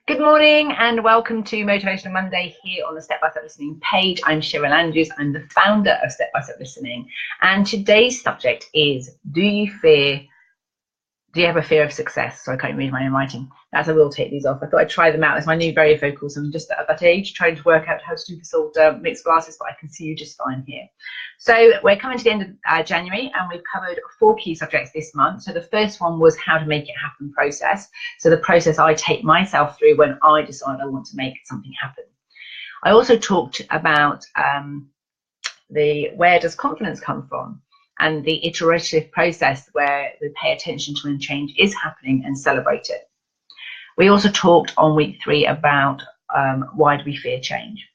Good morning and welcome to Motivational Monday here on the Step by Step Listening page. I'm Cheryl Andrews. I'm the founder of Step by Step Listening. And today's subject is, do you have a fear of success? So I can't read my own writing. As I will take these off. I thought I'd try them out as my new variofocals. I'm just at that age trying to work out how to do this old mixed glasses, but I can see you just fine here. So we're coming to the end of January and we've covered 4 key subjects this month. So the first one was how to make it happen process. So the process I take myself through when I decide I want to make something happen. I also talked about where does confidence come from, and the iterative process where we pay attention to when change is happening and celebrate it. We also talked on week 3 about why do we fear change.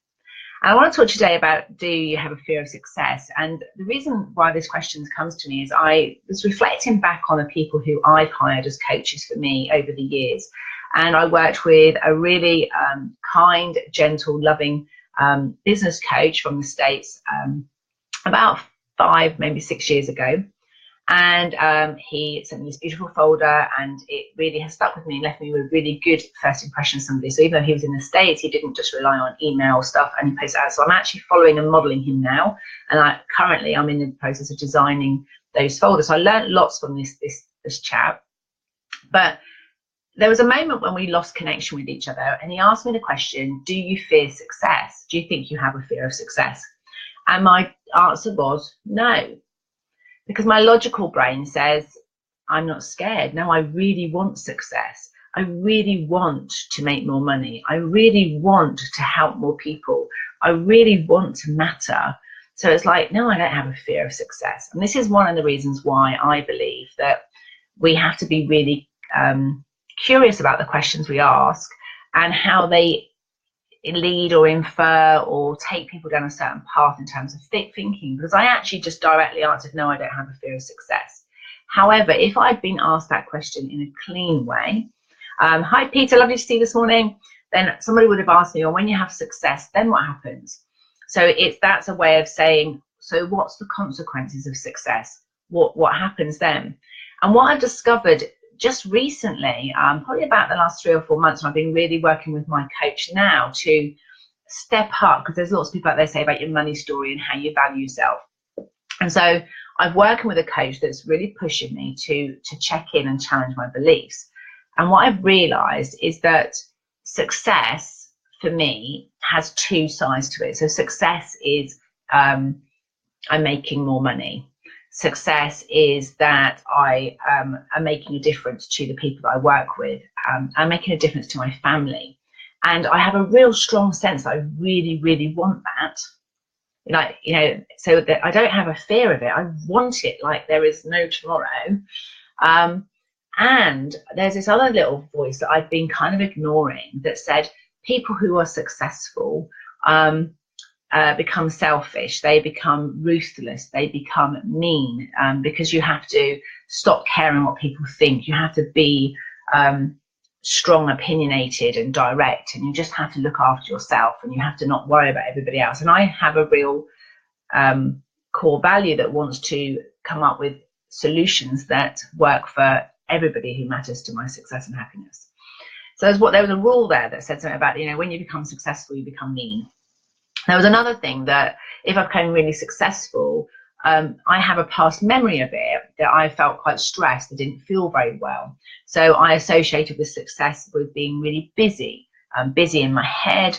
And I want to talk today about, do you have a fear of success? And the reason why this question comes to me is I was reflecting back on the people who I've hired as coaches for me over the years. And I worked with a really kind, gentle, loving business coach from the States about 5, maybe 6 years ago. And he sent me this beautiful folder, and it really has stuck with me and left me with a really good first impression of somebody. So even though he was in the States, he didn't just rely on email stuff and he posted out. So I'm actually following and modeling him now. And currently I'm in the process of designing those folders. So I learned lots from this chap. But there was a moment when we lost connection with each other, and he asked me the question, do you fear success? Do you think you have a fear of success? And my answer was no. Because my logical brain says, I'm not scared. No, I really want success. I really want to make more money. I really want to help more people. I really want to matter. So it's like, no, I don't have a fear of success. And this is one of the reasons why I believe that we have to be really curious about the questions we ask and how they lead or infer or take people down a certain path in terms of thinking, because I actually just directly answered, no, I don't have a fear of success. However, if I'd been asked that question in a clean way, hi Peter, lovely to see you this morning, then somebody would have asked me, well, when you have success, then what happens? So that's a way of saying, so what's the consequences of success? What happens then? And what I've discovered just recently, probably about the last 3 or 4 months, and I've been really working with my coach now to step up, because there's lots of people out there say about your money story and how you value yourself. And so I'm working with a coach that's really pushing me to check in and challenge my beliefs. And what I've realized is that success for me has 2 sides to it. So success is I'm making more money. Success is that I am making a difference to the people that I work with. I'm making a difference to my family. And I have a real strong sense that I really, really want that. So that I don't have a fear of it. I want it like there is no tomorrow. And there's this other little voice that I've been kind of ignoring that said people who are successful become selfish, they become ruthless, they become mean, because you have to stop caring what people think. You have to be strong, opinionated and direct, and you just have to look after yourself and you have to not worry about everybody else. And I have a real core value that wants to come up with solutions that work for everybody who matters to my success and happiness. So there was a rule there that said something about, when you become successful, you become mean. There was another thing that if I became really successful, I have a past memory of it that I felt quite stressed. I didn't feel very well. So I associated with success with being really busy, busy in my head,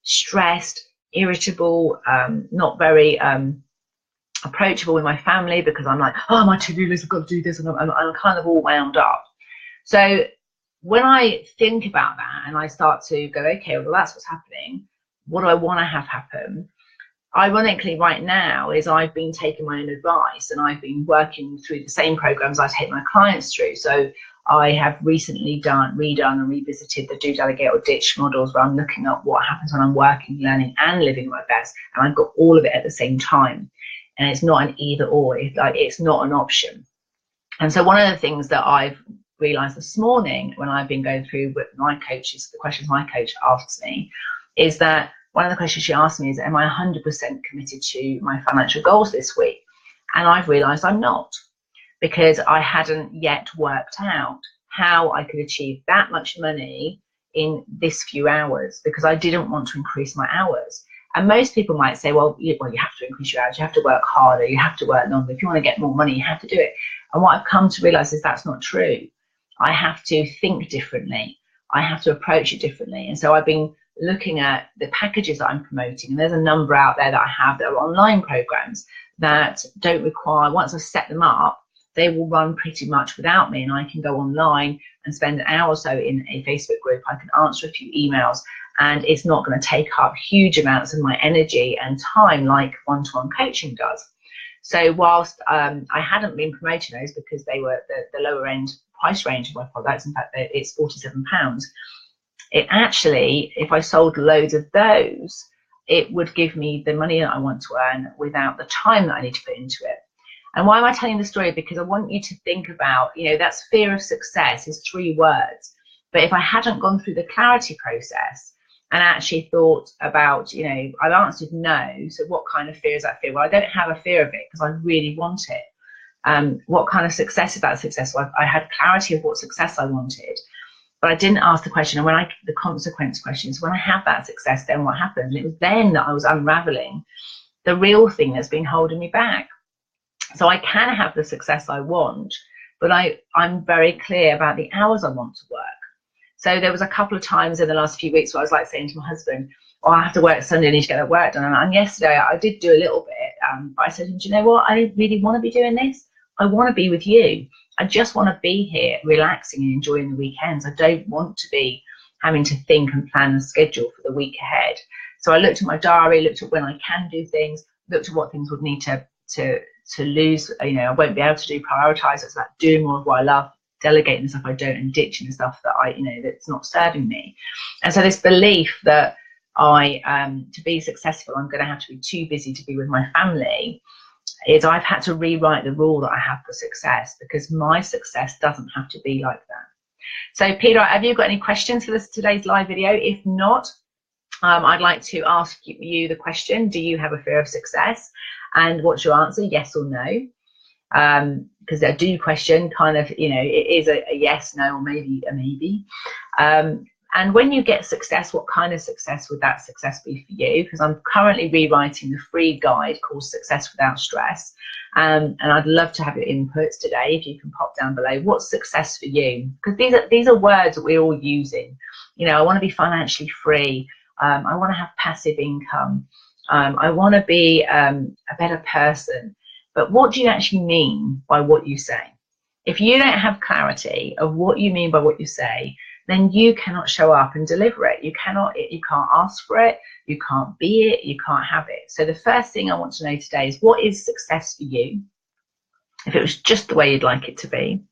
stressed, irritable, not very approachable with my family, because I'm like, oh, my to-do list, I've got to do this, and I'm kind of all wound up. So when I think about that and I start to go, okay, well, that's what's happening. What do I want to have happen? Ironically, right now is I've been taking my own advice and I've been working through the same programs I take my clients through. So I have recently redone and revisited the do, delegate or ditch models, where I'm looking at what happens when I'm working, learning and living my best, and I've got all of it at the same time. And it's not an either or, it's not an option. And so one of the things that I've realized this morning when I've been going through with my coaches, the questions my coach asks me, is that one of the questions she asked me is, am I 100% committed to my financial goals this week? And I've realized I'm not, because I hadn't yet worked out how I could achieve that much money in this few hours because I didn't want to increase my hours. And most people might say, well, you have to increase your hours, you have to work harder, you have to work longer. If you want to get more money, you have to do it. And what I've come to realize is that's not true. I have to think differently. I have to approach it differently. And so I've been looking at the packages that I'm promoting, and there's a number out there that I have that are online programs that don't require, once I've set them up, they will run pretty much without me, and I can go online and spend an hour or so in a Facebook group. I can answer a few emails, and it's not going to take up huge amounts of my energy and time like one-to-one coaching does. So whilst I hadn't been promoting those because they were the lower end price range of my products, in fact it's £47, it actually, if I sold loads of those, it would give me the money that I want to earn without the time that I need to put into it. And why am I telling the story? Because I want you to think about, that's fear of success is 3 words. But if I hadn't gone through the clarity process and actually thought about, I've answered no. So what kind of fear is that fear? Well, I don't have a fear of it because I really want it. What kind of success is that success? Well, I had clarity of what success I wanted, but I didn't ask the question. And the consequence questions, when I have that success, then what happens? And it was then that I was unraveling the real thing that's been holding me back. So I can have the success I want, but I'm very clear about the hours I want to work. So there was a couple of times in the last few weeks where I was like saying to my husband, oh, I have to work Sunday, I need to get that work done. And yesterday I did do a little bit, but I said, do you know what? I don't really want to be doing this. I want to be with you. I just want to be here relaxing and enjoying the weekends. I don't want to be having to think and plan and schedule for the week ahead. So I looked at my diary, looked at when I can do things, looked at what things would need to lose. I won't be able to do, prioritize. It's about doing more of what I love, delegating the stuff I don't, and ditching the stuff that that's not serving me. And so this belief that to be successful, I'm going to have to be too busy to be with my family, is I've had to rewrite the rule that I have for success, because my success doesn't have to be like that. So Peter, have you got any questions for today's live video? If not, I'd like to ask you the question, do you have a fear of success? And what's your answer, yes or no? Because that do question kind of, it is a yes, no, or maybe a maybe. And when you get success, what kind of success would that success be for you? Because I'm currently rewriting the free guide called Success Without Stress. And I'd love to have your inputs today. If you can pop down below, what's success for you? Because these are words that we're all using. I want to be financially free. I want to have passive income. I want to be a better person. But what do you actually mean by what you say? If you don't have clarity of what you mean by what you say, then you cannot show up and deliver it. You can't ask for it, you can't be it, you can't have it. So the first thing I want to know today is, what is success for you? If it was just the way you'd like it to be.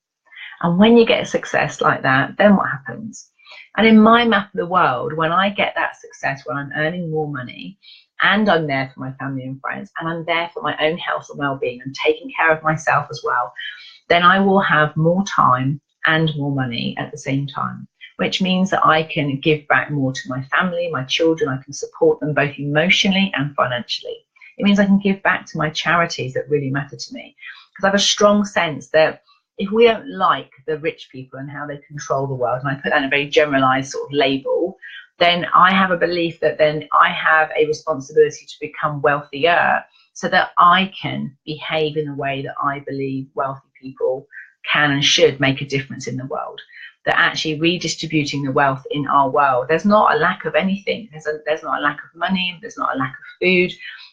And when you get a success like that, then what happens? And in my map of the world, when I get that success, when I'm earning more money, and I'm there for my family and friends, and I'm there for my own health and well-being, and taking care of myself as well, then I will have more time and more money at the same time, which means that I can give back more to my family, my children. I can support them both emotionally and financially. It means I can give back to my charities that really matter to me, because I have a strong sense that if we don't like the rich people and how they control the world, and I put that in a very generalized sort of label, then I have a belief that then I have a responsibility to become wealthier, so that I can behave in a way that I believe wealthy people can and should make a difference in the world. That actually redistributing the wealth in our world, there's not a lack of anything. There's not a lack of money, there's not a lack of food,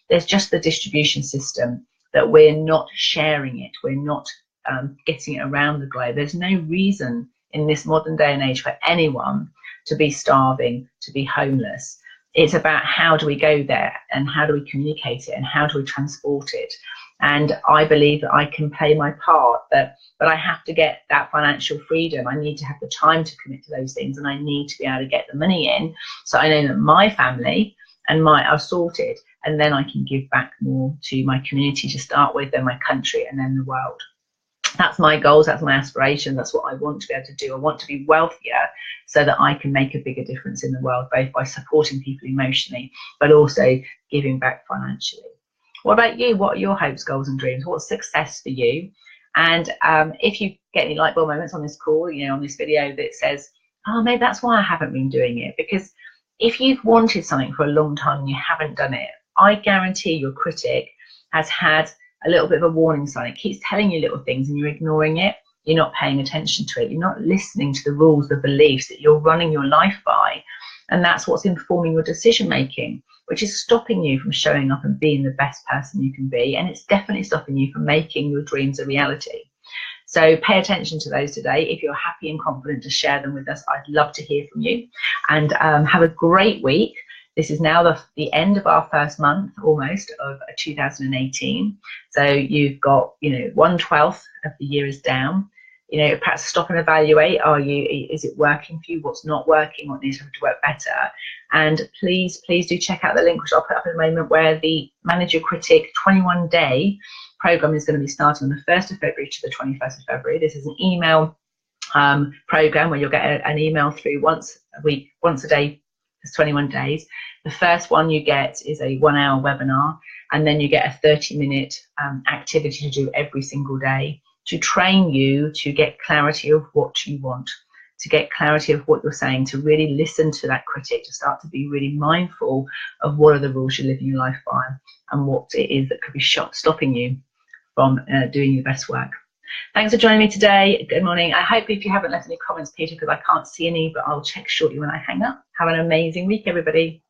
there's just the distribution system that we're not sharing it, we're not getting it around the globe. There's no reason in this modern day and age for anyone to be starving, to be homeless. It's about how do we go there, and how do we communicate it, and how do we transport it. And I believe that I can play my part, but I have to get that financial freedom. I need to have the time to commit to those things, and I need to be able to get the money in, so I know that my family and are sorted, and then I can give back more to my community to start with, then my country, and then the world. That's my goals, that's my aspirations, that's what I want to be able to do. I want to be wealthier so that I can make a bigger difference in the world, both by supporting people emotionally, but also giving back financially. What about you? What are your hopes, goals and dreams? What's success for you? And if you get any light bulb moments on this call, on this video that says, oh, maybe that's why I haven't been doing it. Because if you've wanted something for a long time and you haven't done it, I guarantee your critic has had a little bit of a warning sign. It keeps telling you little things and you're ignoring it. You're not paying attention to it. You're not listening to the rules, the beliefs that you're running your life by. And that's what's informing your decision making, which is stopping you from showing up and being the best person you can be. And it's definitely stopping you from making your dreams a reality. So pay attention to those today. If you're happy and confident to share them with us, I'd love to hear from you. And have a great week. This is now the end of our first month almost of 2018. So you've got, 1/12 of the year is down. Perhaps stop and evaluate. Is it working for you? What's not working? What needs to work better? And please do check out the link, which I'll put up in a moment, where the Manage Your Critic 21-day program is going to be starting on the 1st of February to the 21st of February. This is an email program where you'll get an email through once a week, once a day, for 21 days. The first one you get is a 1-hour webinar, and then you get a 30-minute activity to do every single day to train you to get clarity of what you want, to get clarity of what you're saying, to really listen to that critic, to start to be really mindful of what are the rules you're living your life by and what it is that could be stopping you from doing your best work. Thanks for joining me today. Good morning. I hope if you haven't left any comments, Peter, because I can't see any, but I'll check shortly when I hang up. Have an amazing week, everybody.